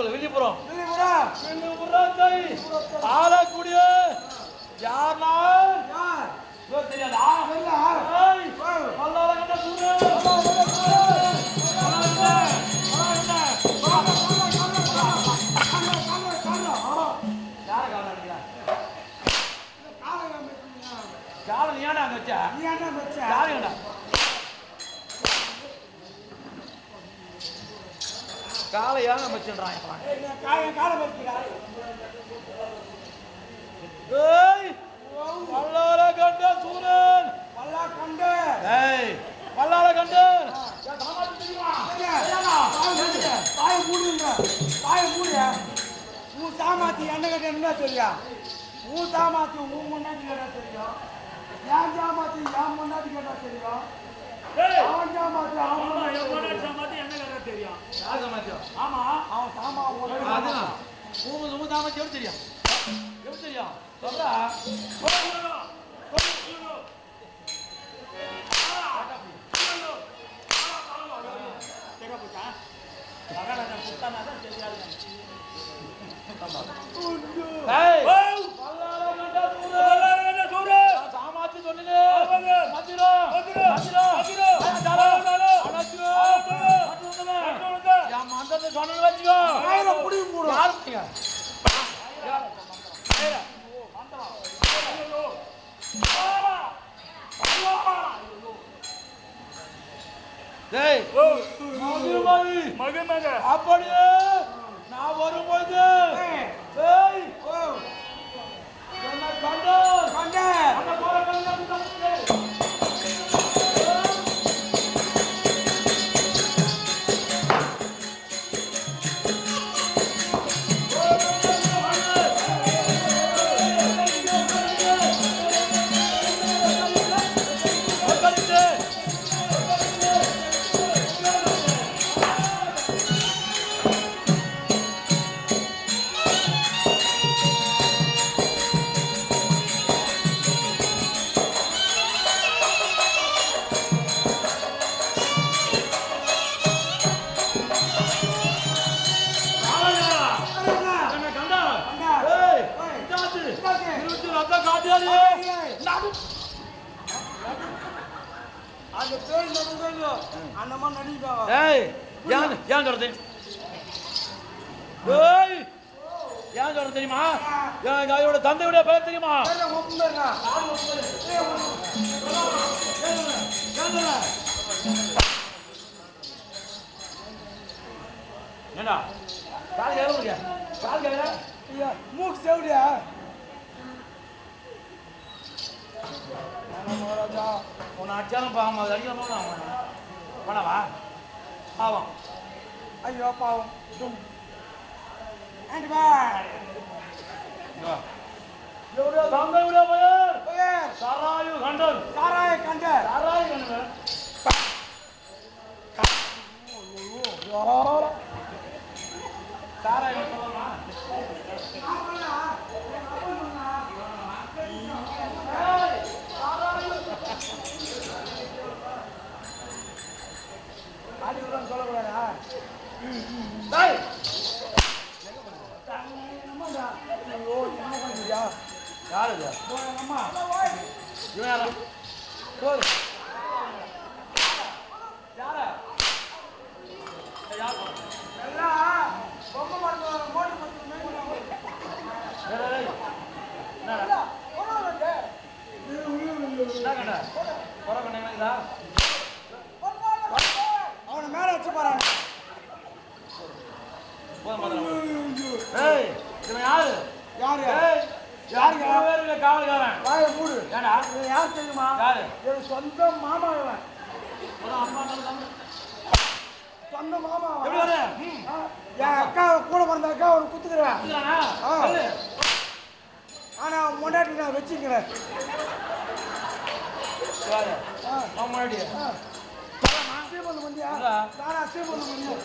வில்லிபுரம் ஆளக்கூடிய யார்னா தெரியாதா? காலம் நீ ஏன்டா வச்சா? யாருங்கடா? காலை ஏன் வச்சுன்றான்? காலை வச்சுக்கிறான். ஏய் வல்லார கண்ட சூரன் வல்லா கண்ட ஏய் வல்லார கண்ட யா தாமாத்து தெரியுமா? தாய் மூடுங்க. தாய் மூடு. ஊ தாமாத்தி என்ன கட்ட என்ன தெரியும்? ஊ தாமாத்தி ஊ முன்னாடி என்ன தெரியும்? யா தாமாத்தி யா முன்னாடி சாமாத்தி எப்படி தெரியும் எப்படி தெரியும் சொல்றா சாமாத்தி சொன்னீங்க மந்தத்தை சொன்னு வச்சுக்கோ புடியும் போடும் அப்படியே நான் வரும்போது ஏன் சொல்றது ஏன் சொல்றது தெரியுமா இதோட தந்தையுடைய பெயர் தெரியுமா ஏண்டா கால் கேட்க முடியா கால் கேட்கல மூக்கு செவிடியா மகாராஜா உன்னை அடிச்சாலும் பாவம் அது அடிக்கலாம் பண்ணவா பாவம் ஐயோ பாவம் எவ்வளோ தந்தையுடைய பெயர் சாராயு கண்டன் சாராய கண்டன் சாராய கண்டன் சாராய சொல்லலாமா சொல்லக்கூடாதா யாரு அம்மா இவன் யாரா போது யாரா யார் எல்லாம் பொம்மை மருந்து மோடி அவனை மேல வச்சு பாரு யாரு யாரு யாருக்கு பேருங்க காவல்காரன் வாய மூடு ஏடா யார் தெரியுமா யாரு என் சொந்த மாமா இவன் அம்மா சொந்த மாமா எப்படி வர என் அக்கா கூட பிறந்த அக்கா ஒரு குத்துக்கிறேன் ஆனா முன்னாடி நான் வச்சுக்கிறேன் முன்னாடி சீமந்தம் பண்ணியா நானா சீமந்தம் பண்ணியா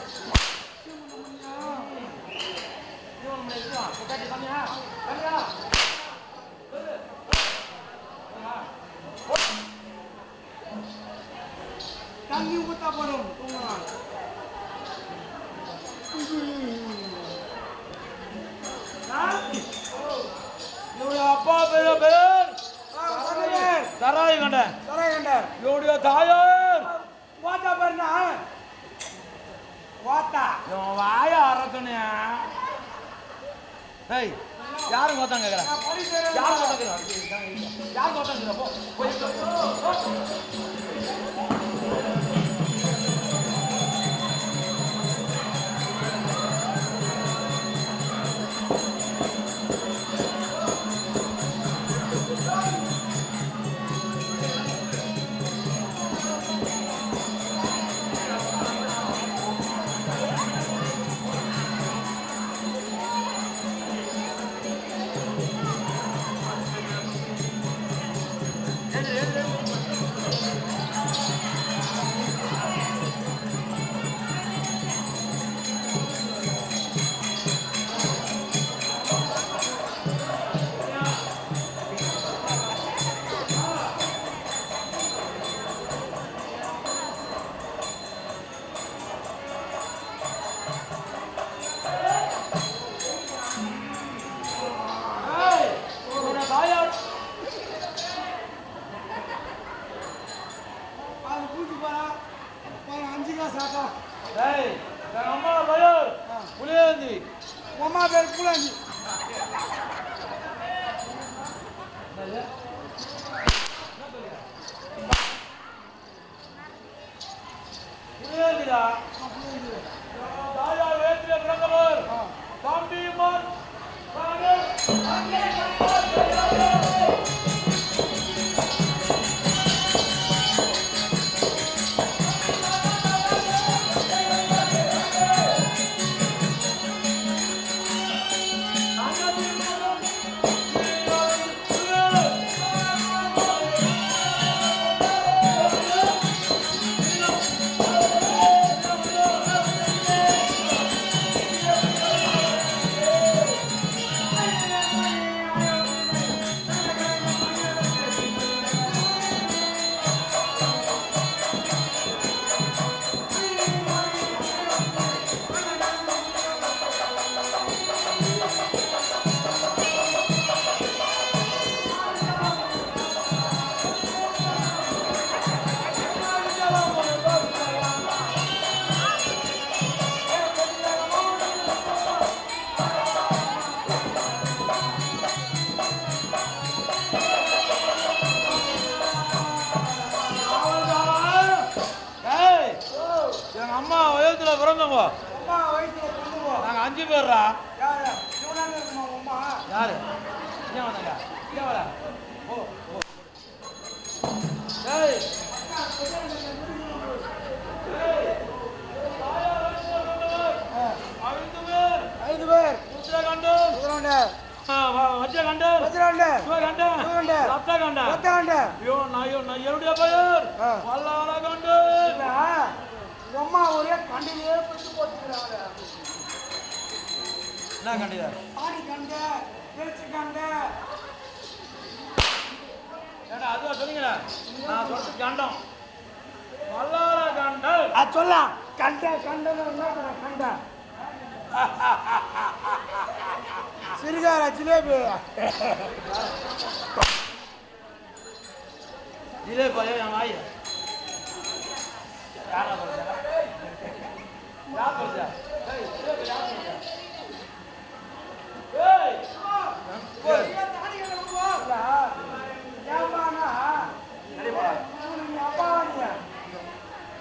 தண்ணி ஊத்தா போடும் அப்பா பேர் சராய் கண்டன் இவருடைய தாயார் வாத்தா பேருனா வாத்தா இவன் வாய அரக்கணே ஏய் யாரும் கோத்தாங்க கேக்குறேன் யாரும் கோத்தாங்க யாரும் கோத்தாங்க போ கூடாது. புரியுதுடா. தாயார் வேத்திர பிறந்தவர் தம்பிமார் அம்மா வயசுல பிறந்தவங்க. அம்மா வயசுல பொண்ணுங்க. நாங்க 5 பேர்ரா. யாரு? இவனாங்க இருக்குமா அம்மா? யாரு? ஏன் வந்தாங்க? ஏன் வர? ஓ ஓ. டேய். ஐந்து பேர். உத்தரகண்ட. வஜ்ரகண்ட. சிவகண்ட. ரத்தகண்ட. ஐயோ நான் என்னுடைய பெயர் வல்லாரகண்ட. அம்மா ஒரே கண்டிலே பிடிச்சு போட்டுக்கிறாங்க. என்ன கண்டியா? ஆடி கண்ட, பேச்சு கண்ட. ஏடா அதுவா சொல்லுங்கடா. நான் சொல்றது கண்டம். வல்லாரகண்ட. அது சொல்லலாம். கண்ட கண்டன கண்ட. சிறுகார ஜிலேபி. ஜிலேபி என் வாய். யாரா சொல்றா? யார் சொல்றா? ஏய் ஜிலேபி யார் சொல்றா? ஏய் ஓய் தாடி கண்ட போடா. ஏமானா? சரி போடா. நீ அப்பாவானியா?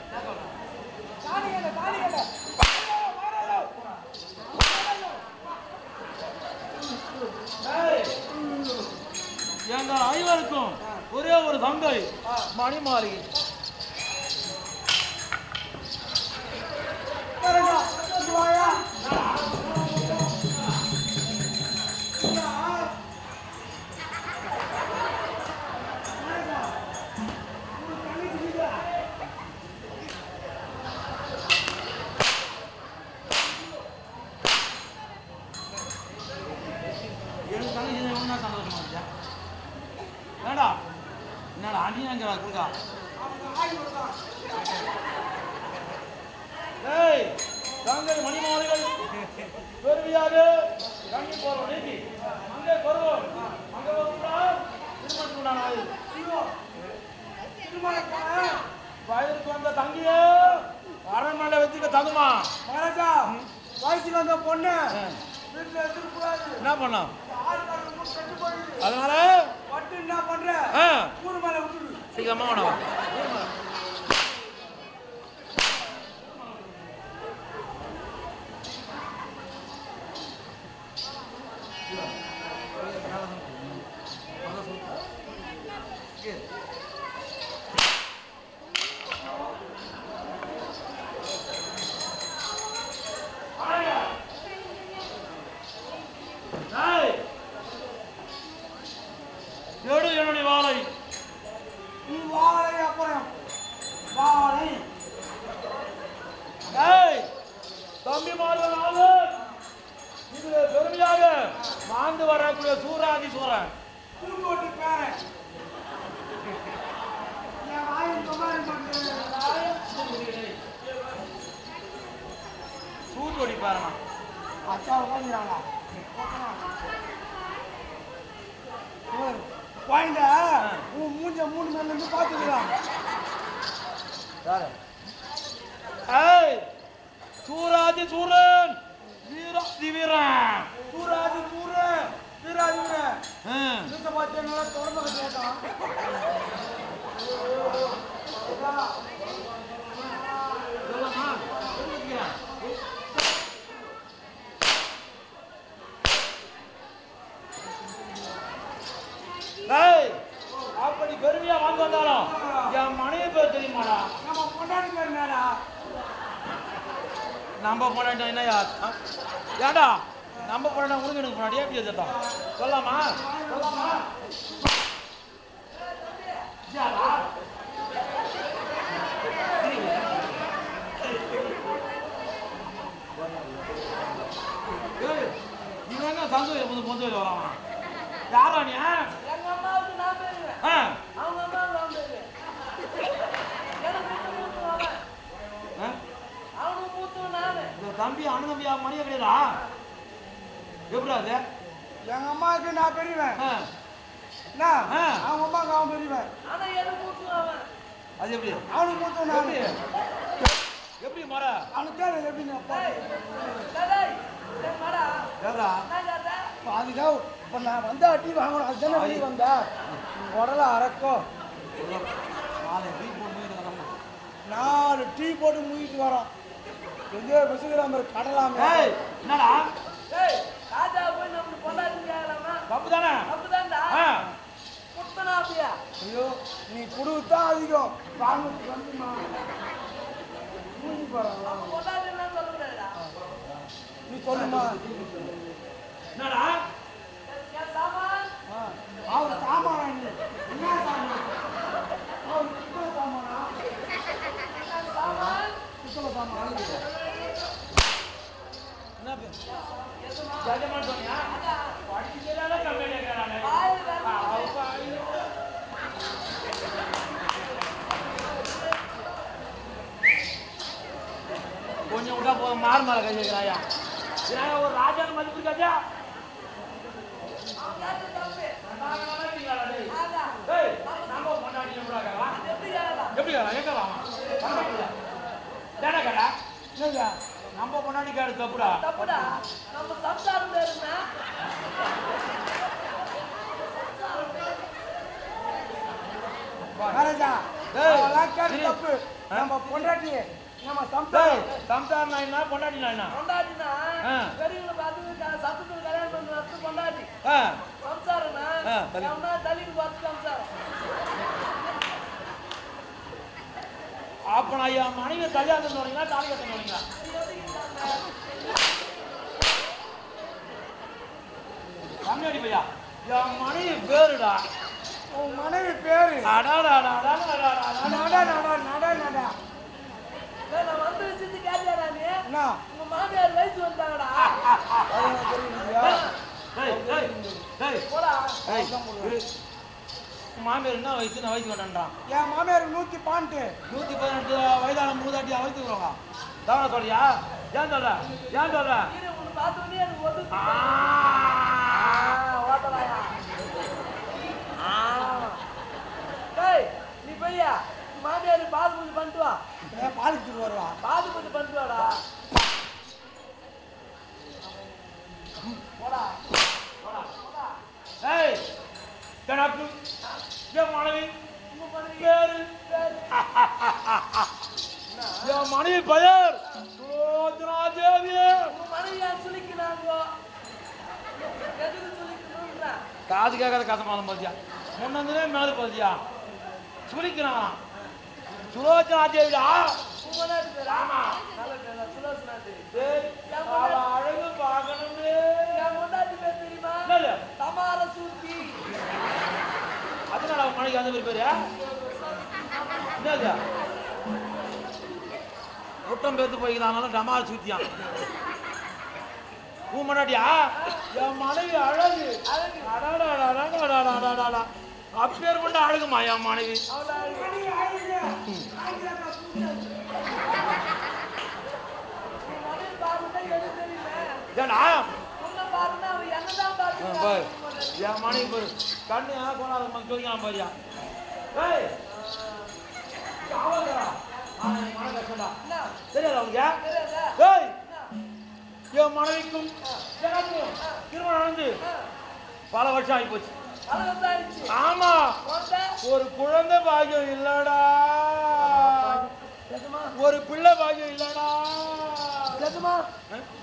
என்ன சொல்றா? தாடி கண்ட. எங்கள் ஐவருக்கும் ஒரே ஒரு தங்கை மணிமாரி. எனக்கு தங்கச்சி ஒன்றா சந்தோஷமா இருந்துச்சா? வேண்டா என்னடா அடியாங்க கொடுக்கா. ஏய் தங்கை மணிமாலைகள் பெருமையாக கண்ணி போறோம் நீக்கி அங்கே வருவோம். அங்கே வயதுக்கு வந்த தங்கிய அரண்மனை வச்சுக்க தகுமா? மகாராஜா வயசுக்கு வந்த பொண்ணு வீட்டுல எடுத்துக்கூடாது. என்ன பண்ணலாம்? அதனால பட்டு என்ன பண்ற? கூடு மேல விட்டுடு. சீக்கிரமா வேணாம். எடு என்னுடைய வாளை. நீ வாழை அப்புறம் வாழை. ஏய் தம்பி மாறுவனால இதுல பெருமையாக மாந்து வரக்கூடிய சூராதி சூரன் கூட்டோட்டு பேரன். என் வாயின் குமாரி பண்றேன். சூத்தோடி பாருமா. அச்சா உட்காந்துறாங்க. குழந்த உன் மூஞ்ச 3 மேல இருந்து பாத்துக்கிறான். ஏய் சூராதி சூரன் வீராதி வீரன் சூராதி சூர வீராதி வீரன் இந்த பாத்தியா நல்லா தொடர்ந்து கேட்டான் அப்படி பெருமையா வாங்க வந்தாலும் என் மனைவி பேர் தெரியுமாடா? நம்ம பொண்டாட்டி பேர் என்னடா? நம்ம பொண்டாட்டி என்னையா? ஏண்டா நம்ம பொண்டாட்டி உனக்கு எனக்கு பொண்டாட்டியா எப்படி வச்சுட்டான்? சொல்லாமா சொல்லாமா? இவங்க சந்தோஷம் பொந்து வராமா? யாரா நீ? எங்க அம்மாவுக்கு நான் பேருவேன். அவங்க அம்மாவுக்கு நான் பேருவேன். எனக்கு மூத்தவன் அவன். அவனுக்கு மூத்தவன் நானு. இந்த தம்பி அண்ணன் தம்பியா மணியா கிடையாதா? எப்படா அது? எங்க அம்மாவுக்கு நான் பெரியவன். என்ன? அவங்க அம்மாவுக்கு அவன் பெரியவன். ஆனா எனக்கு மூத்தவன் அவன். அது எப்படி? அவனுக்கு மூத்தவன் நானு. எப்படி மர? அவனுக்கு தேவை எப்படி ஏதா? அதுதான் இப்போ நான் வந்தா டீ வாங்கணும் அதுதானே வெளியே வந்தா உடல அறக்கும் 4 டீ போட்டு மூடிட்டு வரோம் எங்கேயோ விசுகிராம கடலாமே என்னடா ராஜா போய் நம்மளுக்கு பொண்டாட்டி கேட்கலாமா? தப்பு தானே? தப்புதான்டா. குட்டனா அப்படியா? ஐயோ நீ குடுத்தான் அதிகம் வாங்கிட்டு வந்துமா மூடி போறாங்க பொண்டாட்டி என்ன சொல்லக்கூடாதுடா. நீ சொல்லுமா என்னடா? என் சாமான் அவர் சாமானா என்ன சாமான் அவர் குட்டல சாமானா சாமான் குட்டல சாமான் என்ன ஜாஜமான் சொன்னியா? படிக்கிறதால கம்மியா கேக்குறானே. கொஞ்சம் விட்டா போதும் மாறு மேல கை வைக்கிறாயா? ஒரு ராஜான்னு மதிப்பு இருக்காச்சா? எப்படி கேட்கலாம்? நம்ம பொண்டாட்டி கேடு தப்புடா. தப்புடா. நம்ம சம்சாரம் பேருன்னா மகாராஜா அதெல்லாம் கேட்டு தப்பு நம்ம பொண்டாட்டி நம்ம சம்சாரம் சம்சாரம் என்ன பொண்டாட்டி என்ன? பொண்டாட்டினா பெரியவங்களை பார்த்து சத்தத்தில் கல்யாணம் பண்ணி வந்து பொண்டாட்டி. சம்சாரம்னா எவனா தள்ளிட்டு பார்த்து சம்சாரம். அப்ப நான் என் மனைவி கல்யாணம் சொன்னீங்களா தாலி கட்ட சொன்னீங்களா? கம்மியாடி பையா என் மனைவி பேருடா. உன் மனைவி பேரு நான் வந்து வச்சுட்டு கேட்டியாடா நீ? என்ன உங்க மாமியார் வயசு வந்தாங்கடா. போடா. மாமியார் என்ன வயசு? நான் வயசு வேண்டான்றான். என் மாமியார் 118 118 வயதான மூதாட்டி அவத்துக்குறோங்க தான் சொல்றியா? ஏன் சொல்ற? ஏன் சொல்ற? உன்னை பார்த்தோன்னே எனக்கு ஒதுக்கு. ஓட்டலாயா? நீ போய்யா மாமியார் பாது பூஜை பண்ணிட்டு வா. பாலிக்கிட்டு வருவா பாது பூஜை பண்ணிட்டு வாடா. போடா. ஏய் எனக்கு என் மனைவி பேரு என் மனைவி பெயர் சுலோச்சனா தேவி. உங்க மனைவியா சுலிக்கிறாங்க. எதுக்கு சுலிக்கணும்ன்றா? காது கேட்காத கசமானம் பத்தியா முன்னே மேலே பத்தியா சுலிக்கிறான் சுலோச்சனா தேவிடா. உங்க நாட்டு பேர் ஆமா நல்ல சுலோச்சனா தேவி. அழகு பார்க்கணுமே. என் முன்னாடி பேர் தெரியுமா? தமார சூத்தி. அதனால அவன் மனைவி அந்த பேரு என்னது ஒட்டம் பேர்த்து போய்க்கிறானாலும் டமார் சுத்தியான். உன் முன்னாடியா என் மனைவி அழகு அப்பேர் கொண்டு அழகுமா என் மனைவி. ஏன்னா என் மனைவி பாரு கண்ணு போனா சொல்லிக்கலாம் பாரியா. தெரியாதா அவங்க? என் மனைவிக்கும் எனக்கும் திருமணம் நடந்து பல வருஷம் ஆகி போச்சு. ஆமா, ஒரு குழந்தை பாக்கியம் இல்லடா, ஒரு பிள்ளை பாக்கியம் இல்லடா.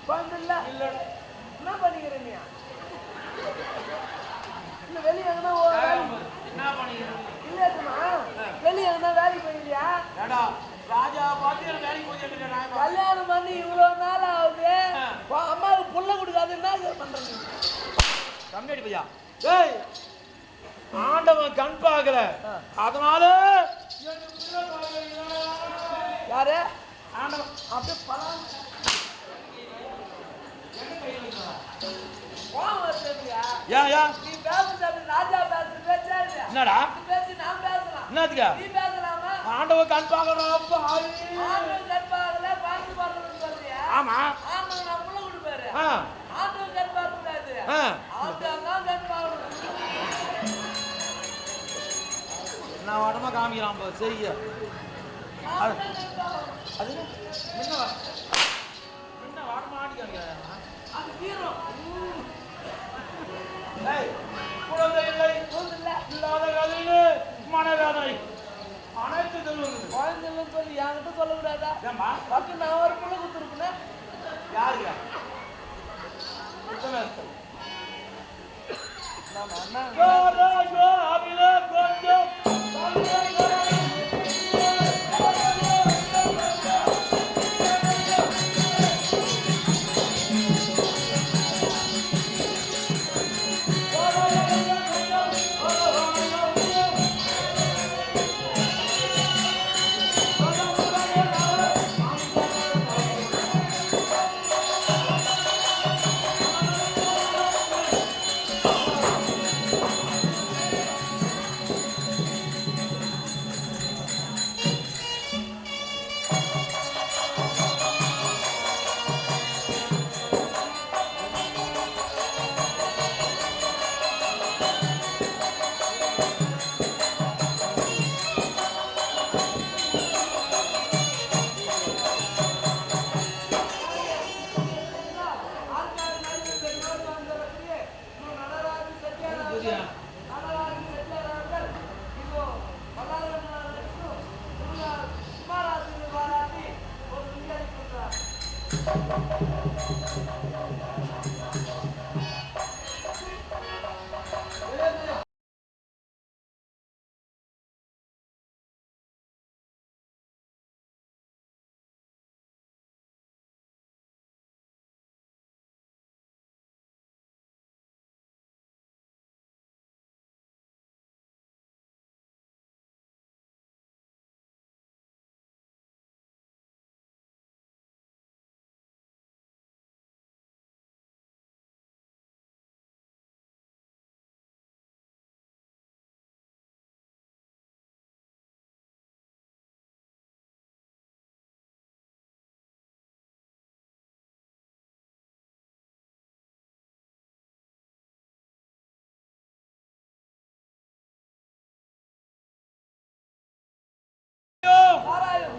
குழந்தை இல்ல இல்லடா. என்ன பண்ணிக்கிறீங்க? இல்ல வெளியே எங்கன்னா என்ன பண்ணிக்கிறீங்க? இல்லையாச்சுமா வெளியே எங்கன்னா வேலைக்கு போயிருக்கியா? ஏடா ராஜா பார்த்து எனக்கு வேலைக்கு போய் கல்யாணம் பண்ணி இவ்வளவு நாள் ஆகுது, அம்மாவுக்கு புள்ள கொடுக்காது, என்ன பண்றீங்க? கம்மியாடி பையா. ஏய், ஆண்டவன் கண் பார்க்கல, அதனால யாரு ஆண்டவன் அப்படியே பலம் நீ பேசுறது ராஜா பேசுறது பேச்சா இல்லையா? என்னடா பேசி நான் பேசலாம், என்னதுக்கா? நீ பேசலாமா? ஆண்டவன் கண் பார்க்கணும். ஆண்டவன் கண் பார்க்கல, பாட்டு பாடுறதுன்னு சொல்றியா? ஆமா, ஆண்டவன் நான் புள்ள கொடுப்பாரு, ஆ ஆண்டவன் கண் பார்க்க கூடாது, ஆண்டவன் தான் கண் பார்க்கணும். நான் உடம்பா காமிக்கிறான் போ செய்ய. அது என்ன என்ன வாடமா ஆடிக்காங்க. அது தீரும். குழந்தை இல்லை, இல்லாத வேலையிலே மனவேதனை அனைத்து சொல்லுவது. குழந்தைன்னு சொல்லி என்கிட்ட சொல்லக்கூடாதா? ஏம்மா பக்கம் நான் ஒரு புள்ள கொடுத்துருப்பேன். யாருங்க?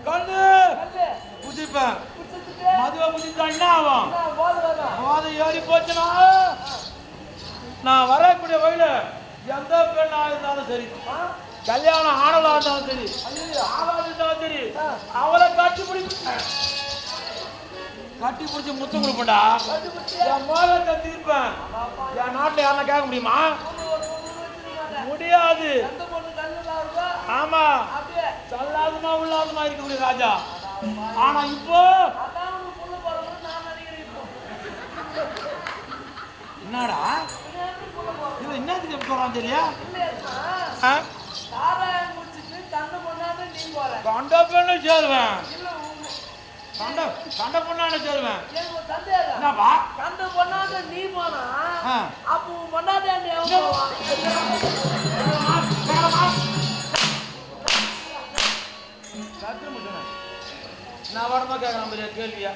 கண்ணு குதிப்பேன். மதுவை குதிச்சா என்ன ஆகும்? போதை ஏறி போச்சுனா நான் வரக்கூடிய வழியில எந்த பெண்ணா இருந்தாலும் சரி, கல்யாணம் ஆனவளா இருந்தாலும் சரி, ஆளாக இருந்தாலும் சரி, அவளை கட்டி பிடிச்சி முத்தம் கொடுப்பேன்டா. என் மோகத்தை தீர்ப்பேன். என் நாட்டில் யாரெல்லாம் கேட்க முடியுமா? முடியாது. ஆமா, சல்லாதுமா உள்ளாதுமா இருக்கக்கூடிய ராஜா. ஆனா இப்போ என்னடா இவ என்னத்துக்கு சொல்றான் தெரியா? கண்ட பெண்ணு சேருவேன், கண்ட பொண்ணான சேருவேன். என்னப்பா கண்ட பொண்ணாத நீ போனா அப்போ பொண்ணாதே நான் வரமா கேட்கறேன் கேள்வியா?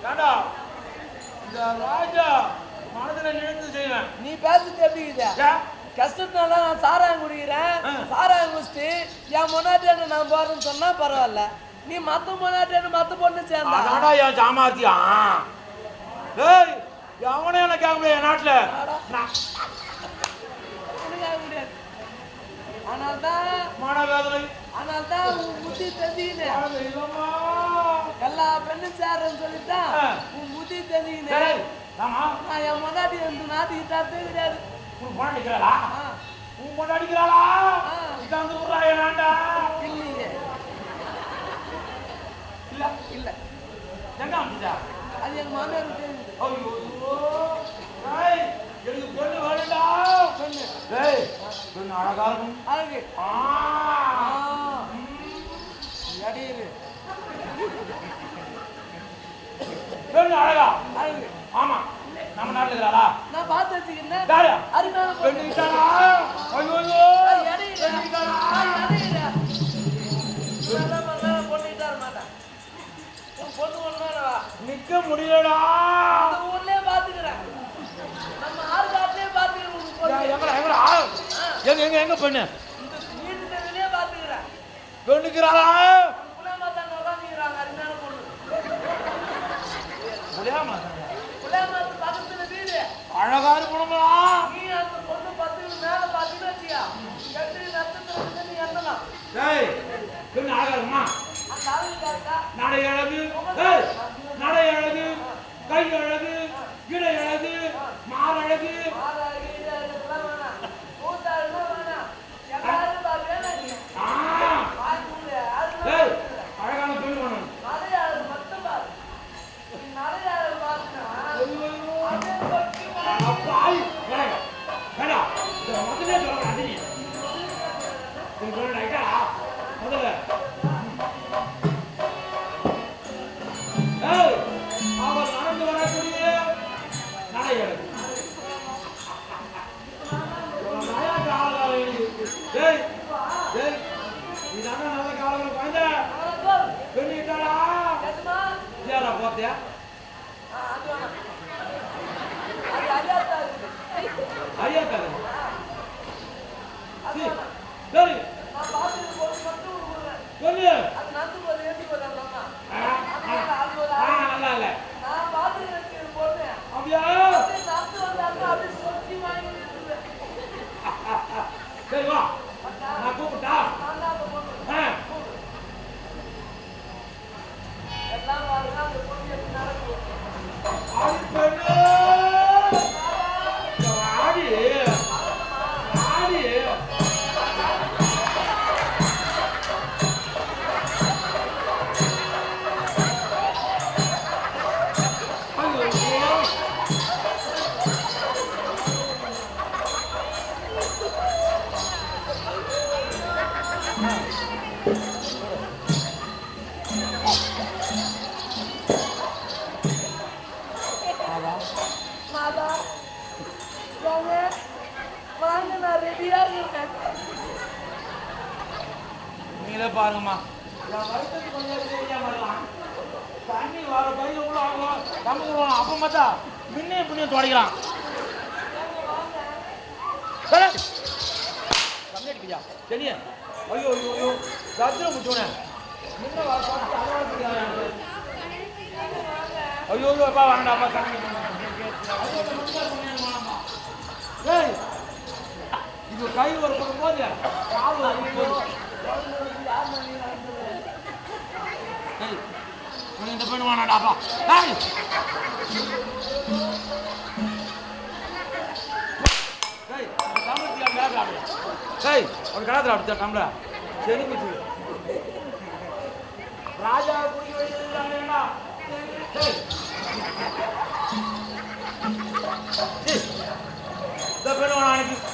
ஏண்டா இந்த ராஜா மனதில் நினைத்து செய்வேன். நீ பேசுறது எப்படி கஷ்டத்தினால நான் சாராயம் குடிக்கிறேன், சாராயம் குடிச்சிட்டு என் முன்னாடி நான் போறேன்னு சொன்னா பரவாயில்ல, நீ மத்த முன்னாடி மத்த பொண்ணு சேர்ந்தா என் சாமர்த்தியா ஏய் எவனே எனக்கு கேட்க முடியாது என் நாட்டுல உனக்காக முடியாது. ஆனால்தான் மனவேதனை ஆனால்தான் உன் புத்தி தெரிஞ்சுக்கினேன். இல்லம்மா எல்லா பெண்ணும் சேர்றேன்னு சொல்லிட்டான் உன் புத்தி தெரிஞ்சுக்கினேன். டேய் ஆமா நான் என் முன்னாடி வந்து நாட்டுக்கு தரத்தே கிடையாது. உன் பொண்ணு அடிக்கிறாளா உன் பொண்ணு அடிக்கிறாளா இதாந்து விடுறா ஏனாண்டா இல்லையே இல்ல இல்ல எங்க அமிச்சா அது எங்க மாமியாருக்கு தெரியுது. ஐயோ ஏய் எனக்கு பொண்ணு வேணும்டா பெண்ணு ஏய் பொண்ணு அழகா இருக்கும் அழகு ஆ அடியுது பெண்ணு அழகா அழகு. ஆமா நம்ம நாட்டுல இருக்கிறாளா நான் பார்த்து வச்சுக்கிறேன். யாரு அருமையான பெண்ணு பொண்ணு. கிட்டாளா ஐயோ அடியுது. பெண்ணு கிட்டாளா அடியுது. பொண்ணுகிட்டா மாட்டேன். உன் பொண்ணு ஒண்ணு நிக்க முடியலடா இந்த ஊர்லயே பாத்துக்கிறேன். நம்ம ஆறு காட்டிலே பாத்துக்கிறேன். உன் பொண்ணு. எங்கடா எங்கடா எங்க எங்க எங்க பெண்ணு இந்த வீட்டு தெருவிலே பாத்துக்கிறேன். பெண்ணுக்கிறாளா புளியமாத்தாங்க உட்காந்துக்கிறாங்க. அருமையான பொண்ணு. முடியாம புளியமாத்து பக்கத்துல வீடு. அழகா இருக்கணுமா நீ அந்த பொண்ணு 10 மேல பாத்தீங்கன்னா வச்சியா 8 நட்சத்திரம் நீ எண்ணலாம். டேய் பெண்ணு அழகா இருக்குமா அந்த ஆளு காட்டா நடை அழகு ஏய் நடை அழகு கை அழகு இடை அழகு மார் அழகு ஆறாக இதெல்லாம் வேணாம். கூத்தாடுனா வேணாம். எல்லாரும் பாக்கணும் நீ. ஆ பாக்குங்க. டேய் அழகான பெண்ணு வேணும் நடையாளு மட்டும் பாரு. நீ நடையாளு பாருனா அதே பக்கி அப்பா வேடா வேடா இந்த முதல்ல சொல்றேன் அது நீ சொல்றேன் ஐட்டா முதல்ல ஏய் அவர் நடந்து வரக்கூடிய நடை அழகு ஏய் ஏய் இதான நல்ல காலங்கள் குழந்தை பெண்ணிட்டாளா கேட்டுமா? ஏடா போத்தியா அது வேணாம். அது அஜாத்தா இருக்குது. ஐயா கதை அது வேணாம். சரி நான் பார்த்துட்டு போது மட்டும் விடுறேன். சொல்லு அது நந்து போது ஏற்றி போது அந்த அம்மா. அது ஒரு நல்லா இல்ல நான் பார்த்துட்டு வச்சுக்கிற பொண்ணு. அப்படியா அப்படியே நந்து வந்தாங்க அப்படியே சொத்தி வாங்கி இருக்குது. சரி வா நான் கூப்பிட்டா நான் தான் அந்த பொண்ணு. ஆ எல்லாம் பாருங்க அந்த பொண்ணு எப்படி நடக்குது. ஆடி பெண்ணு ஆடி ஆடி மாதா வாங்க வாங்க நான் ரெடியாக இருக்கேன். நீங்களே பாருங்கம்மா என் வயிற்றுக்கு கொஞ்சம் தெரியாம இருக்கலாம் தண்ணி வர பையில உள்ள ஆகும் நமக்கு அப்போ பார்த்தா முன்னே புண்ணியம் தொடக்கலாம் கம்மி அடிக்கிறியா சரியா ஐயோ ஐயோ ஐயோ ரத்திர முடிச்சோனே முன்ன வர பார்த்து அதோட தெரியாது ஐயோ ஐயோ அப்பா வாங்கடாப்பா கம்மி ஏய் இது கை ஒரு பக்கம் போது கால் ஒரு போது ஏய் உனக்கு இந்த பெண்ணு வேணாடாப்பா ஏய் ஏய் தமிழ்ல மேலாடு ஏய் ஒரு கடாத்துல அப்படியே தமிழ சரி குச்சி ராஜா குடி வைக்கிறானேடா ஏய் இந்த பெண்ணு வேணா அன்னைக்கு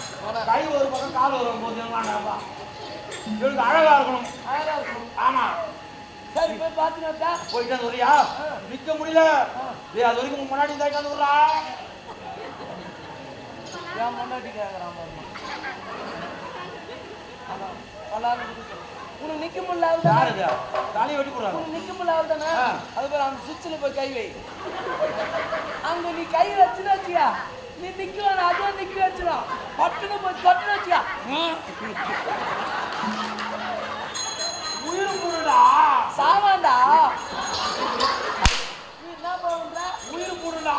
கை ஒரு பக்கம் கால் ஒரு போது வேண்டாப்பா இவனுக்கு அழகா இருக்கணும் அழகா இருக்கும். ஆமா சரி போய் பார்த்துக்கிட்டா போயிட்டு சொல்றியா நிக்க முடியல டேய் அது வரைக்கும் முன்னாடி தான் விடுறா என் முன்னாடி கேட்குறான் பாருமா. அதான் நல்லா இருக்குது. உனக்கு நிக்க முடியல யார் இது தாலியை வெட்டி போடுறாங்க உனக்கு நிக்க முடியல தானே ஆ. அது பேர் அந்த சுவிட்சில் போய் கை வை. அங்க நீ கை வச்சுன்னு வச்சியா நீ நிக்க வேணாம் அதுவும் நிக்க வச்சிடும் பட்டுன்னு போய் தொட்டுன்னு வச்சியா உயிர் போடுடா சாவாண்டா நீ என்ன பண்ணுற உயிர் போடுடா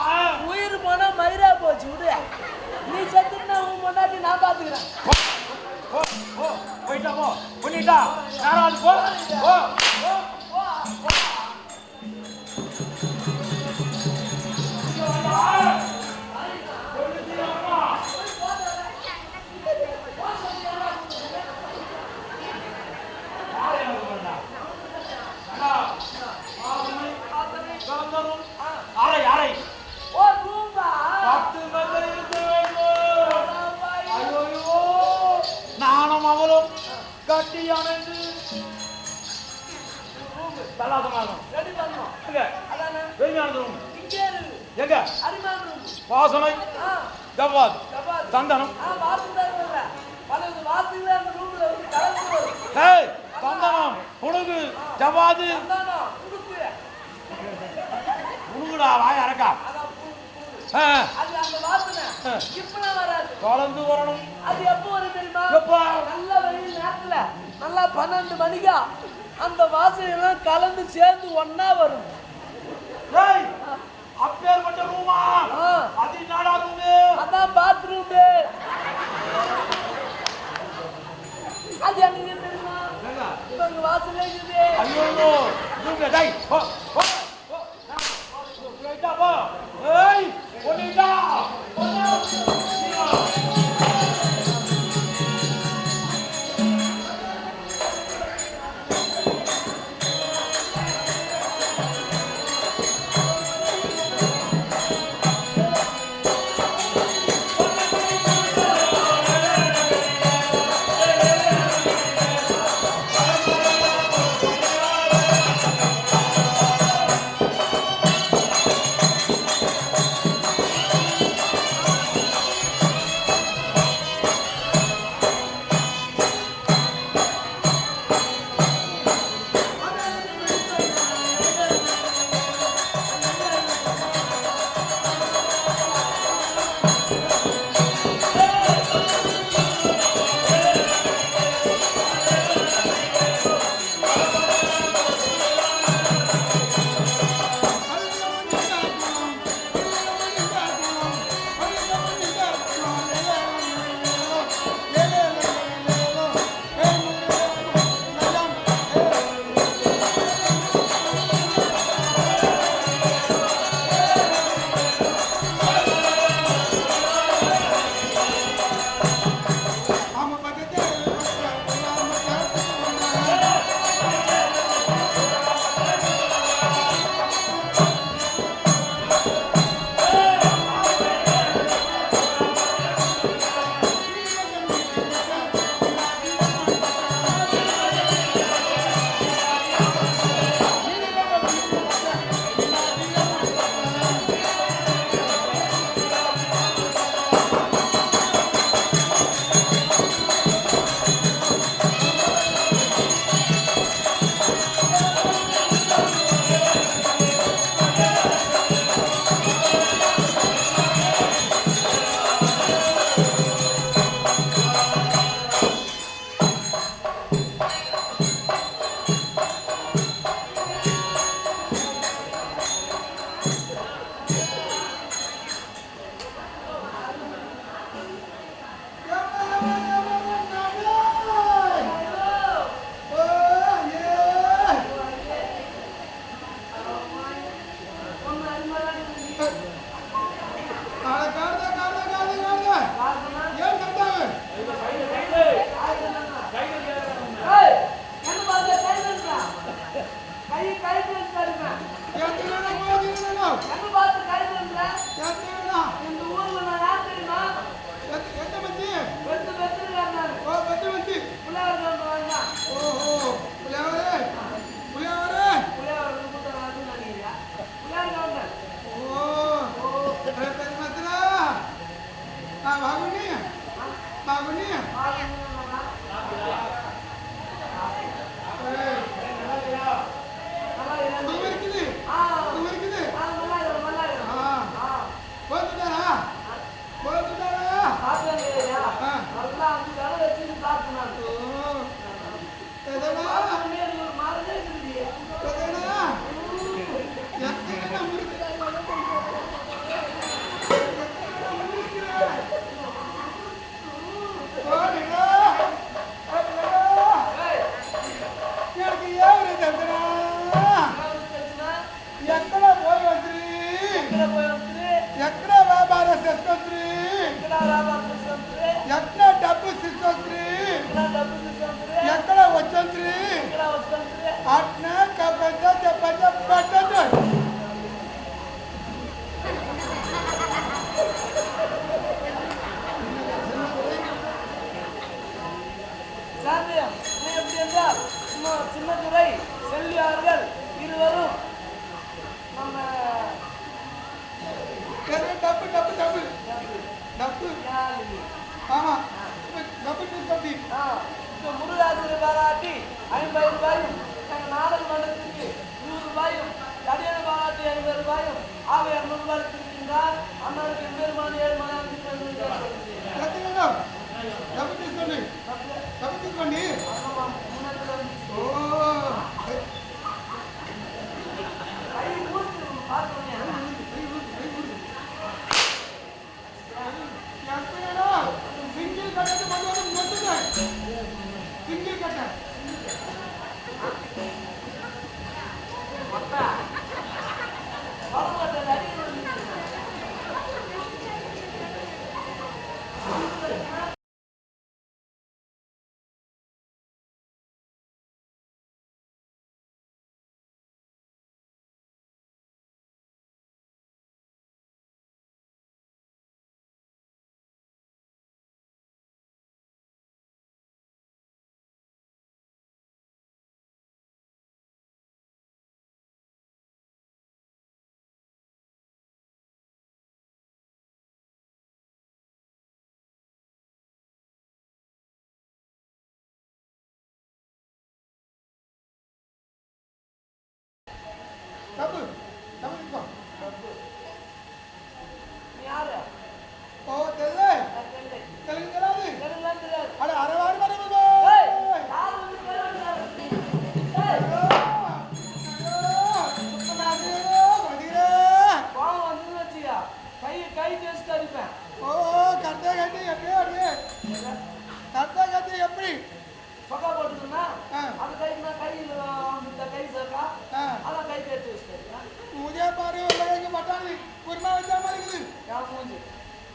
பண்ணிட்டா யாராவது போ போ அரை அரை ஓ ரூம்பா 10 மெத்தல் இருக்க வேண்டும். ஐயோ நானும் அவளும் கட்டி அணைந்து தலாசமாகும். ரெடி பண்ணோம் எங்க அதானே வெளியானது இங்கே இருக்கு எங்க அரிமான ரூம் வாசனை ஆ ஜவ்வாது ஜபாத் சந்தனம் வாசுதான் இல்ல பல வாசுல அந்த ரூம்ல வந்து கலந்து வரும் ஏய் சந்தனம் புணுகு ஜவ்வாது அதானே உடுக்கு புணுகுடா வாய் அறக்கா அதான் அது அந்த வாசனை இப்பலாம் வராது கலந்து வரணும். அது எப்போ வரும் தெரியுமா எப்பா நல்ல வெயில் நேரத்துல நல்லா 12 மணிக்கா அந்த வாசனை எல்லாம் கலந்து சேர்ந்து ஒண்ணா வரும் ஏய் அப்பேற்பட்ட ரூமா ஆ, அது என்னடா ரூமு அதான் பாத்ரூம் அது எங்க தெரியுமா எங்க இப்ப அங்க வாசலே இருக்குது ஐயோ ரூம்ல டேய் போ போ போ ரைட்டா போ ஏய் ஒண்ணுடா காரியம் நீ எப்படி என்றால் சின்னதுரை செல்வியார்கள் இருவரும் நம்ம டப்பு டப்பு டப்பு டப்பு ஆமா டப்பு டப்பு இப்போ முருகாசுரை பாராட்டி 50 ரூபாயும் எங்கள் நாடக மன்றத்திற்கு 100 ரூபாயும் கடியான பாராட்டி 50 ரூபாயும் ஆக 200 ரூபாய் இருக்கின்றார் அண்ணனுக்கு எம்பெருமான் 7 மணி డబ్బు తీసుకోండి డబ్బు తీసుకోండి సింగిల్ కట్ట సింగిల్ కట్ట డబ్బు డబ్బు తీసుకో யாரு ఓ తెల్లే తెలుగు తెలదు అడ అరవాడు మరి கை டெஸ்ட் அடிப்பேன் ஓ கட்டை கட்டி எப்படி அப்படியே கட்டை கட்டி எப்படி சொக்கா போட்டுதுன்னா அது கைக்குனா கை இந்த கை சர்க்கா அதான் கை தேய்ச்சி வச்சுட்டேன் मुझे பாரு உருளைங்க பட்டாணி குருமா வச்ச மாதிரி இருக்குது யார் மூஞ்சி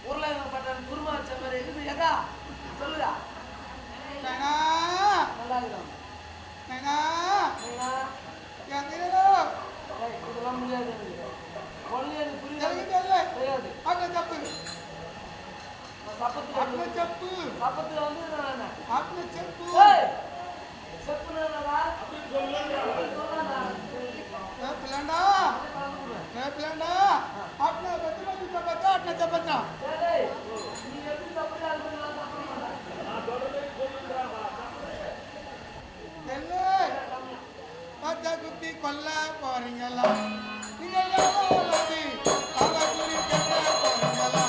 உருளைங்க பட்டாணி குருமா வச்ச மாதிரி இருக்குது ஏக்கா சொல்லுடா நைனா நல்லா இருக்கும் நைனா நைனா எங்கேயோ இதெல்லாம் முடியாது ஒன்லி எனக்கு புரியாது தெரியாது அங்க தப்பு சப்பத்து அங்க தப்பு சப்பத்துல வந்து நான் அங்க தப்பு செப்புனா அப்படி சொல்லுங்க பிளாண்டா பிளாண்டா अपना बच्चा बच्चा बच्चा अपना चपचा நீ எப்படி சப்பத்து அல்பனா எல்லே பச்சை குத்தி கொல்ல போறீங்களா நீங்க எல்லாரும் அவகுரி கட்ட போறீங்களா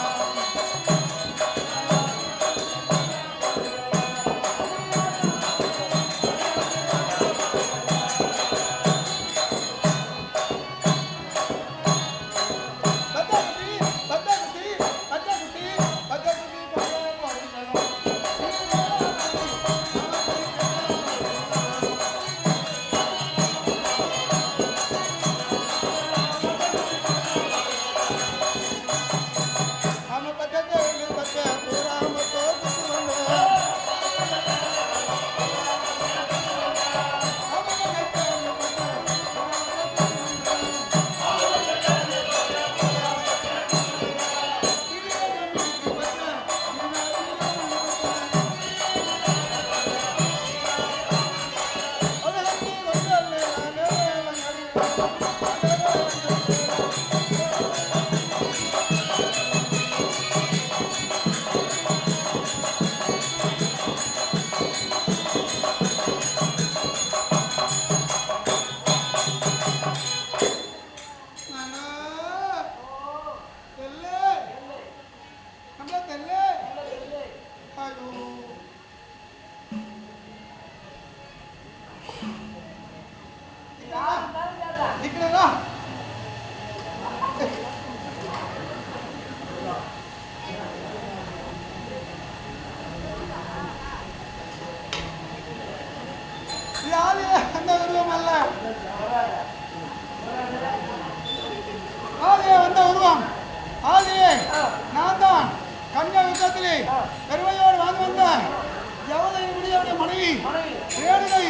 வந்த உருவம் ஆதியே நான் தான் கன்யா யுத்தத்திலே பெருமையோடு வாழ்ந்து வந்த எவனை முடியவடைய மனைவி ரேணுகை.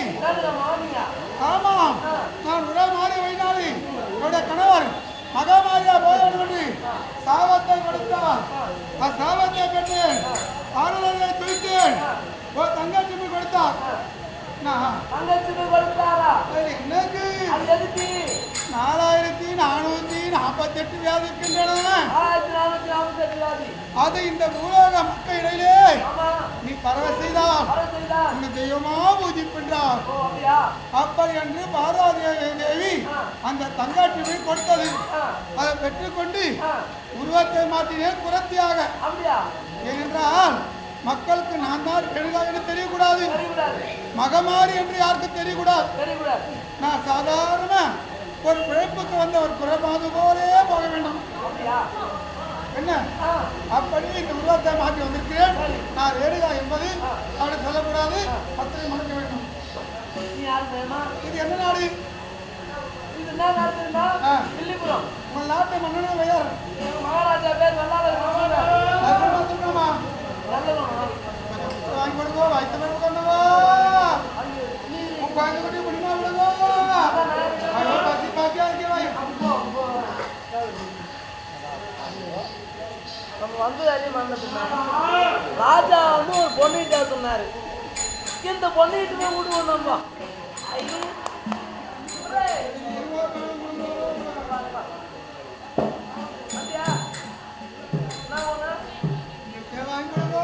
ஆமாம், நான் உடல் மாறி வைனாலே என்னுடைய கணவர் மகாமாரியா போய வேண்டும் என்று சாபத்தை கொடுத்தார். சாபத்தை பெற்றேன், ஆறுதலை துய்த்தேன். தங்கச்சி கொடுத்தார். நான் தங்கச்சிக்கு கொடுத்தாரா? எனக்கு அது எதுக்கு? 4448 வியாதி இருக்கின்றன. 4448 வியாதி. அது இந்த பூலோக மக்களிடையிலே ஆமா. நீ பரவ செய்தால் வர செய்தார். உன்னை தெய்வமா பூஜிக்கின்றார். ஓ அப்படியா? அப்படி என்று பார்வதி தேவி அந்த தங்காட்சியை கொடுத்தது. அதை பெற்றுக்கொண்டு உருவத்தை மாற்றினேன் குரத்தியாக. அப்படியா? ஏனென்றால் மக்களுக்கு நான் தான் எழுதா என்று தெரியக்கூடாது. தெரியக்கூடாது. மகமாரி என்று யாருக்கும் தெரியக்கூடாது. தெரியக்கூடாது. நான் சாதாரண ஒரு பிழைப்புக்கு வந்த ஒரு குறைபாடு போலே போக வேண்டும். அப்படியா? என்ன அப்படி இந்த உருவத்தை மாற்றி வந்திருக்கிறேன். நான் ரேணுகா என்பது அப்படி சொல்லக்கூடாது. பத்திரை மறக்க வேண்டும். நீ யார் தெரியுமா? இது என்ன நாடு? இது என்ன நாடு தெரியுமா? வில்லிபுரம். உங்கள் நாட்டு மன்னன் பெயர்? எங்க மகாராஜா பேர் வல்லாளர் மன்னன். சொல்லுமா வாங்கி கொடுங்கோ. வைத்து மேல கொண்டவா வாங்கி கொண்டு முடியுமா விடுங்கோ. பாத்தி பாத்தியா இருக்கே வாய். நம்ம வந்து அறிய மறந்துட்டோம். ராஜா வந்து ஒரு பொண்ணுகிட்ட சொன்னாரு, இந்த பொண்ணுகிட்டமே விடுவோம் நம்ம. வாங்கி கொடுங்கோ.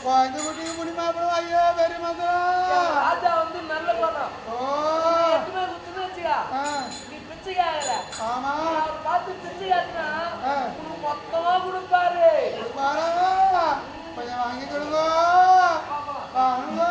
வாங்கி கொண்டு முடியுமா ஐயா பெரிய மந்திரம். ராஜா வந்து நல்ல பணம். ஓ எதுவுமே குத்துன்னு வச்சுக்கா, நீ பிச்சைக்காகல. ஆமா அவர் பார்த்து பிச்சை காட்டினா உனக்கு மொத்தமா கொடுப்பாரு. கொஞ்சம் வாங்கி கொடுங்கோ. வாங்கோ.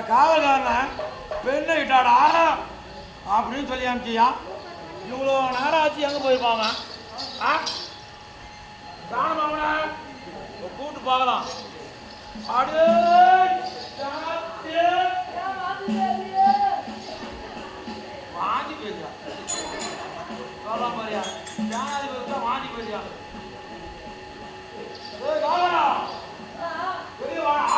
காவல்காரன் பெண்ணை விட்டாடா அப்படின்னு சொல்லி அனுப்பிச்சியா? இவ்வளோ நேரம் ஆச்சு எங்கே போயிருப்பாங்க? காணமாவன கூப்பிட்டு பார்க்கலாம். அப்படியே வாங்கி போயிருக்கா சொல்லலாம் பாரியா. ஜனாதிபதி வாங்கி போயிருக்கா. வெளியே வாடா.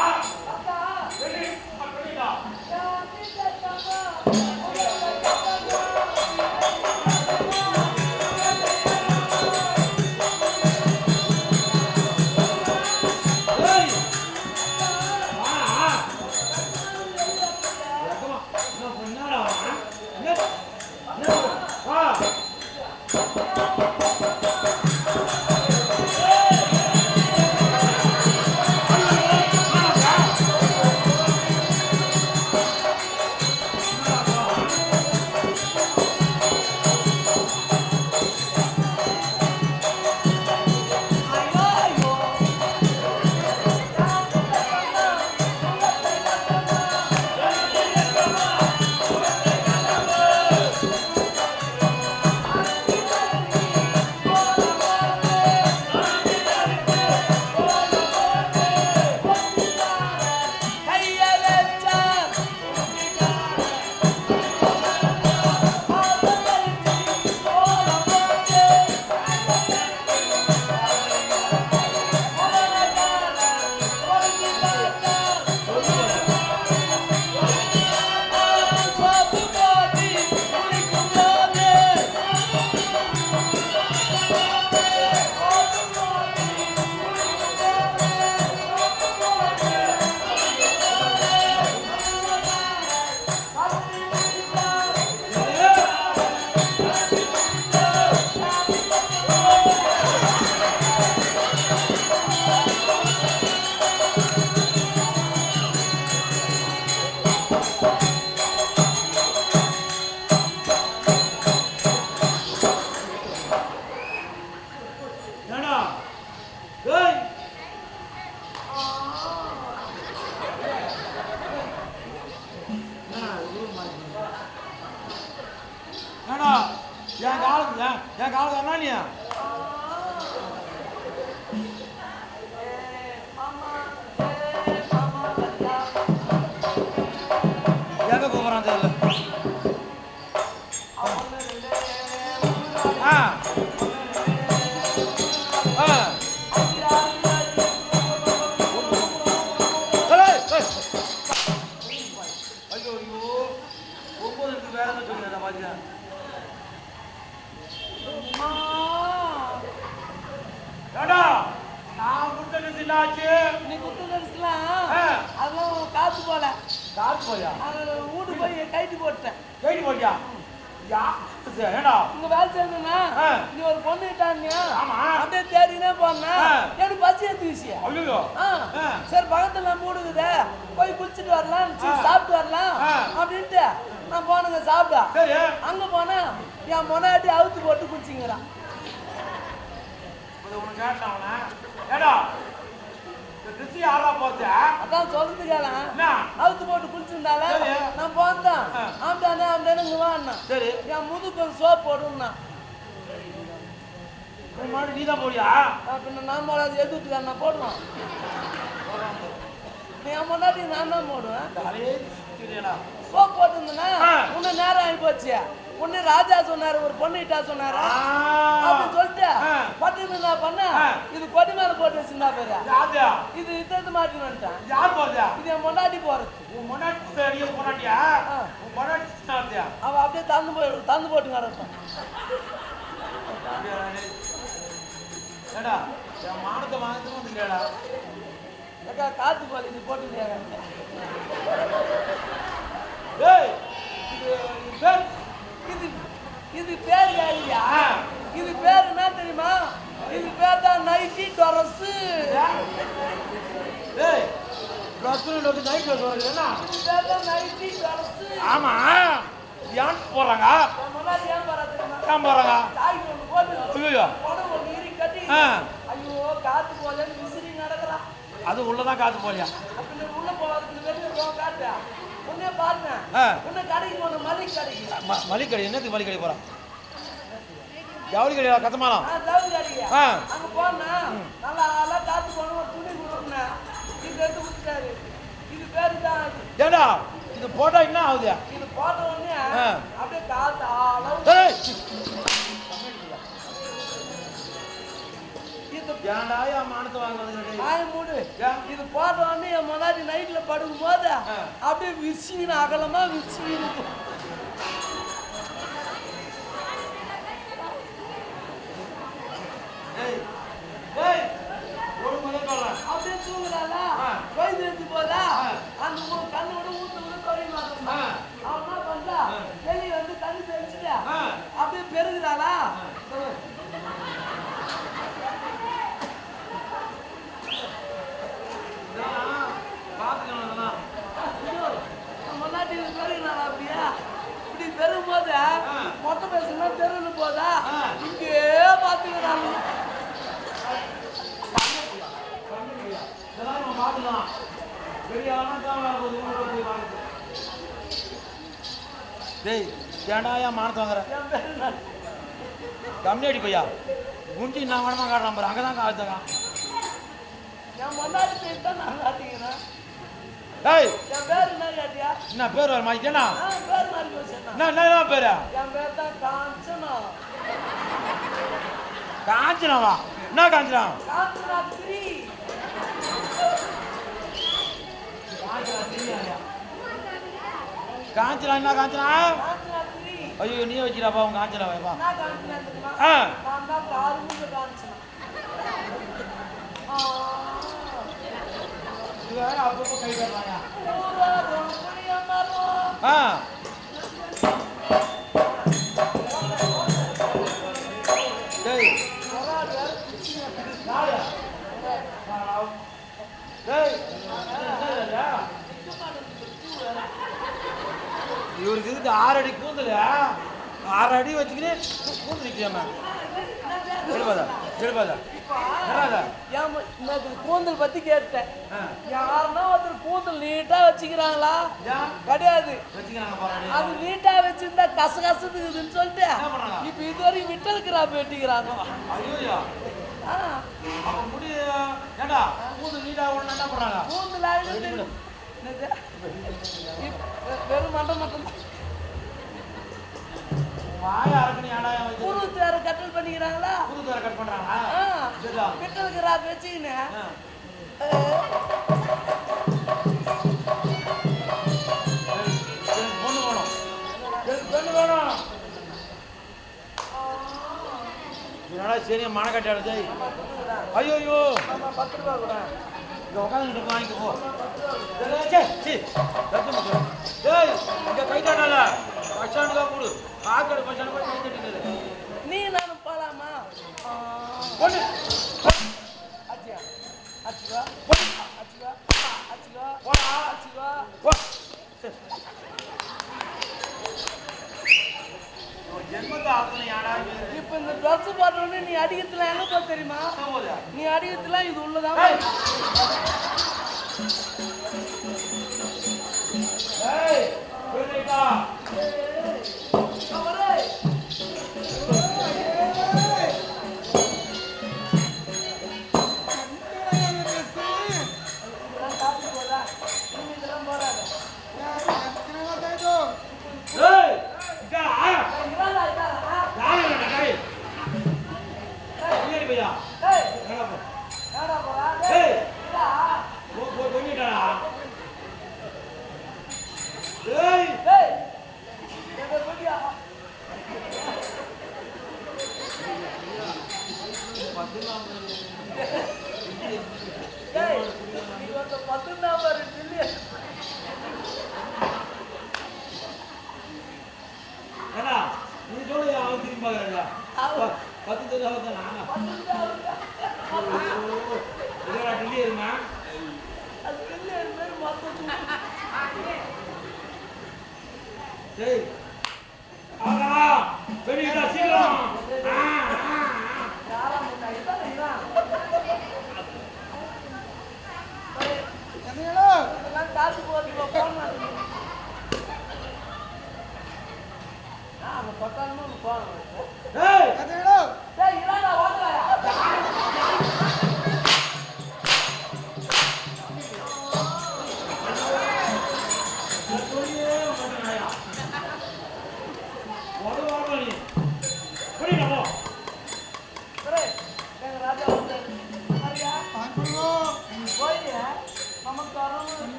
ஏன் காவல்காரனா நீ எங்க போறான் தெரியல ஆ ஆ ஐயோ ஐயோ ஒன்பது வேற என்ன சொல்லுங்க பாத்தீங்க ஏடா நான் குடுத்த என்னாச்சு நீ குத்து தரிசலாம் அதெல்லாம் காசு போல காசு போயா வீட்டு போய் கைட்டு போட்டேன் கைட்டு போட்டியா யா ஏடா இங்க வேலை செய்யணும்னா நீ ஒரு பொண்ணு கிட்டானியா ஆமா அப்படியே தேடினே போனா எனக்கு பசி எடுத்துக்கிச்சியா ஐயோ சரி பக்கத்துல நம்ம வீடுக்குதே போய் குளிச்சுட்டு வரலாம் சாப்பிட்டு வரலாம் அப்படின்ட்டு நான் போனேங்க சாப்பிட்டா சரி அங்க போனா என் முன்னாடி அவுத்து போட்டு குளிச்சிங்கிறான் உனக்கு கேட்டாவனா ஏடா திருச்சி ஆளா போச்சா அதான் சொல்றது கேள அவுத்து போட்டு குளிச்சிருந்தால நான் போனேன் ஆம்டானே ஆம்டானே இங்க வாண்ணா சரி என் முதுக்கு சோப் போடுன்னா மாடு நீ தான் போடியா பின்ன நான் போடாது எதுட்டுக்கார நான் போடுவான் என் முன்னாடி நான் தான் போடுவேன் சோப் போட்டுருந்தேன்னா இன்னும் நேரம் ஆகி போச்சு ஒன்னு ராஜா சொன்னாரு ஒரு பொண்ணுகிட்டா சொன்னாரு அப்படின்னு சொல்லிட்டு பட்டு நான் பண்ண இது கொடி மேல போட்டு வச்சிருந்தா பேரு இது இத்தது மாட்டி வந்துட்டேன் யார் போதா இது என் முன்னாடி போறது உன் முன்னாடி போனாட்டியா உன் முன்னாடி அவ அப்படியே தந்து போட்டு நடப்பான் ஏடா என் மானத்தை வாங்கிட்டு வந்துடா ஏக்கா காத்து போல இது போட்டுருக்காங்க ஏய் இது இது பேர் யாரியா இது பேர் என்ன தெரியுமா இது பேர் தான் நைட்டி டொரஸ் ஏய் ட்ரெஸ் நைட் ட்ரெஸ் வருது என்ன இது பேர் தான் நைட்டி டொரஸ் ஆமா யான் போறாங்க முன்னாடி ஏன் வராதுமா ஏன் போறாங்க தாய் ஒன்று போட்டு ஐயோ உடம்பு ஒன்று இரு கட்டி ஐயோ காத்து போலன்னு விசிறி நடக்கிறா அது உள்ளதான் காத்து போலியா அப்படி உள்ள போறதுக்கு வெளியே காட்டு உன்னே பாருங்க உன்னை கடைக்கு போன மளிகை கடைக்கு மளிகை கடை என்னத்துக்கு மளிகை கடை போறான் ஜவுளி கடையா கத்தமாலாம் ஜவுளி கடைக்கு அங்க போனா நல்லா நல்லா காத்து போன ஒரு துணி கொடுக்குறேன் இது எடுத்து கொடுத்தாரு இது பேரு தான் ஏடா இது போட்டா என்ன ஆகுது இது போட்ட உடனே அப்படியே காத்து அளவு ஏன்டாயா மானத்தை வாங்குறது வாய் மூடு இது போட்ட உடனே என் முன்னாடி நைட்ல படுக்கும் போது அப்படியே விரிச்சின்னு அகலமா விரிச்சின்னு அப்படியே தூங்குறாளா வயது எடுத்து போதா அந்த கண்ணோட ஊத்து தொழில் மாட்டோம் அவன் என்ன பண்றா வெளியே வந்து தண்ணி தெளிச்சுட்டு அப்படியே பெருகுறாளா முன்னாடி பெருகுறாளா அப்படியா இப்படி பெருகும் போது மொத்த பேசுனா தெருவில் போதா இங்கே பாத்துக்கிறாங்க டேய் ஏன்டாயா மானத்தை வாங்குற கம்மி அடி பையா குண்டி நான் வேணமா காட்டுறான் பாரு அங்கதான் காத்துக்கான் என் முன்னாடி பேர் தான் நான் காட்டிக்கிறேன் டேய் என் பேர் என்ன கேட்டியா என்ன பேர் வர மாட்டேனா பேர் மாதிரி வச்சேன் என்ன பேரு என் பேர் தான் காஞ்சனா காஞ்சனாவா என்ன காஞ்சனா காஞ்சனா 3 காஞ்சனா என்ன காஞ்சனா காஞ்சனா 3 ஐயோ நீ வச்சிடாப்பா உங்க காஞ்சனா வைப்பா நான் காஞ்சனா தெரியுமா நான் தான் காருமுக காஞ்சனா இது வேற அப்பப்போ கை தர்றாங்க டேய் இவருக்கு இதுக்கு 6 அடி கூந்தல் 6 அடி வச்சுக்கிட்டு கூந்தல் நிற்காம எடுப்பாதா என்னடா எனக்கு கூந்தல் பத்தி கேட்டேன். யாருன்னா ஒருத்தர் கூந்தல் நீட்டா வச்சுக்கிறாங்களா? கிடையாது. அது நீட்டா வச்சிருந்தா கசகசத்துக்குதுன்னு சொல்லிட்டு இப்ப இதுவரைக்கும் விட்டலுக்குறா வெட்டிக்கிறாங்க. கூந்தல் அழகு வெறும் மட்டம் மட்டும் புருவத்தார கட்டல் பண்ணிக்கிறாங்களா? விட்டலுக்குறா வச்சுக்கின்னு சரி மன கட்டாடுது. ஐயோ 10 ரூபா கூட உட்காந்து வாங்கிட்டு போ. இங்க கை தட்டால பஸ் ஸ்டாண்டுக்கா போடு. ஆக்கடு பஸ் ஸ்டாண்டு போய் கை தட்டிக்கிறது. நீ நானும் போலாமா? பொண்ணு அச்சியா அச்சிவா அச்சிவா அச்சிவா போடா அச்சிவா போ. ஜென்மத்தை ஆக்கணும் யாரா. இப்ப இந்த ட்ரெஸ் போட்டோன்னு நீ அடிக்கிறதுலாம் எங்க போ தெரியுமா? நீ அடிக்கிறதுலாம் இது உள்ளதான்.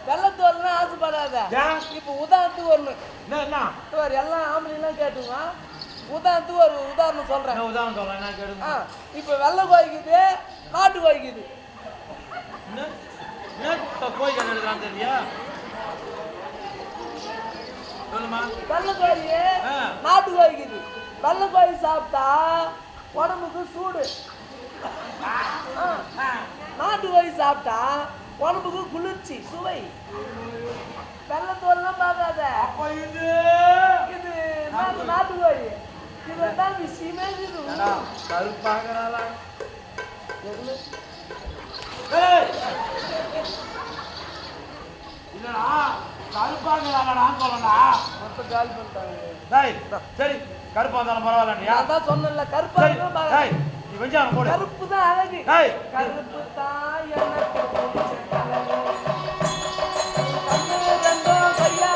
வெள்ளத்தோல்னா ஆசைப்படாத. இப்ப உதாரணத்துக்கு ஒண்ணு எல்லாம் ஆம்பளைலாம் கேட்டுங்க. உதாரணத்துக்கு ஒரு உதாரணம் சொல்றேன். இப்ப வெள்ளை கோய்க்குது, நாட்டு கோய்க்குது. வெள்ளை கோழி நாட்டு கோய்க்குது. வெள்ளை கோழி சாப்பிட்டா உடம்புக்கு சூடு. நாட்டு கோழி சாப்பிட்டா உடம்புக்கு குளிர்ச்சி சுவை வெள்ளத்தோல்லாம் பார்க்காத அப்ப இது இது நாட்டு கோழி இதுதான் விஷயமே இது கருப்பாகிறாளா இல்லடா கருப்பாகிறாளா சொல்லடா மொத்த காலி பண்ணிட்டாங்க டேய் சரி கருப்பா இருந்தாலும் பரவாயில்லடியா நான் தான் சொன்னேன்ல கருப்பா டேய் நீ வெஞ்சானம் போடு கருப்பு தான் அழகு டேய் கருப்பு தான் எனக்கு பிடிச்ச கலரு. கண்ணு ரெண்டும் கையா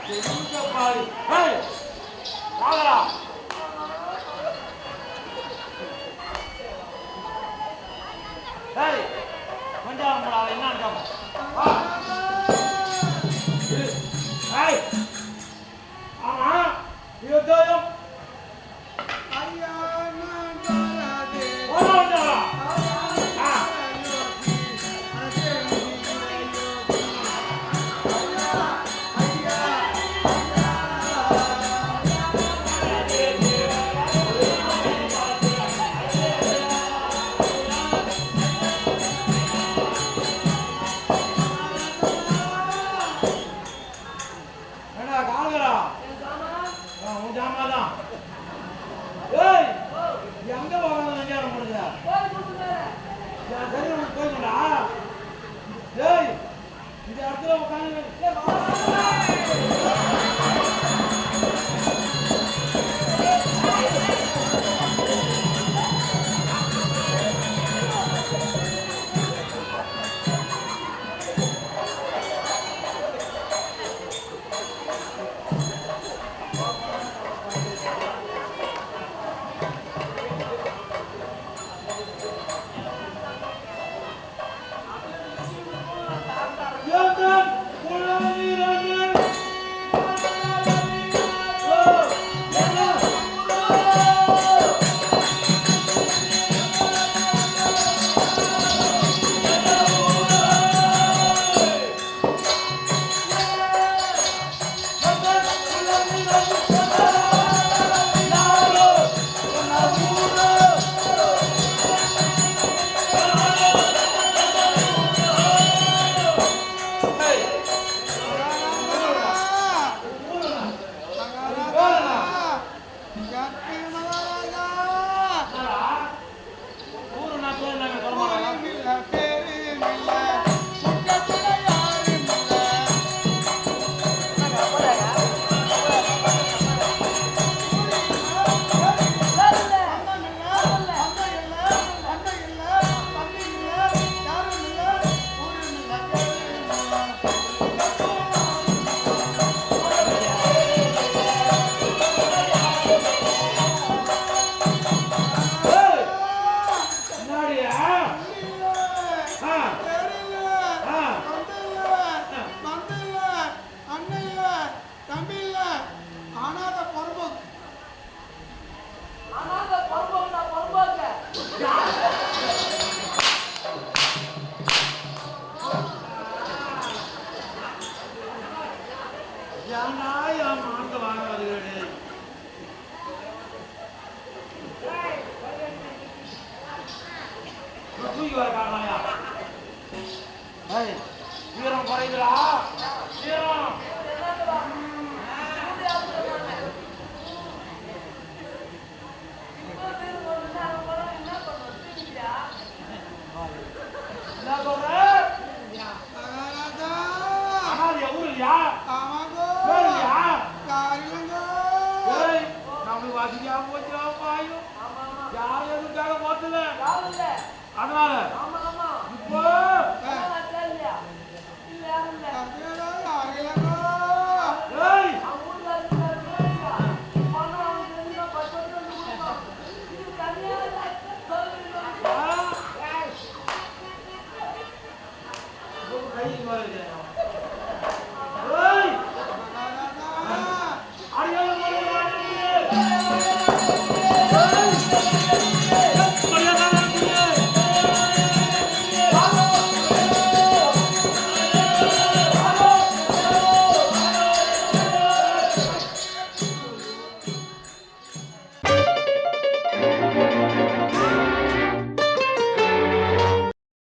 தெரிஞ்ச பாரு டேய் வாங்கடா டேய் வெஞ்சானம் போடா என்னன்னு கேப்போம் வா டேய் ஆமா யுத்தம் ஐயா நான் ஜாராதே ஓடா என்னடா காலகரா உன் ஜாமாதான் ஏய் எங்க போகாத நஞ்சாரம் போடுங்க சரி உனக்கு போய்க்கண்டா ஏய் இந்த இடத்துல உட்காந்து வீரம் குறையுதுடா வீரம் என்ன சொல்ற ஆனா அது எவ்வளவு இல்லையா இல்லையா நம்மளுக்கு வசதியா போச்சா பாயும் யாரும் எதுக்காக போத்துல அதனால இப்போ கை வருது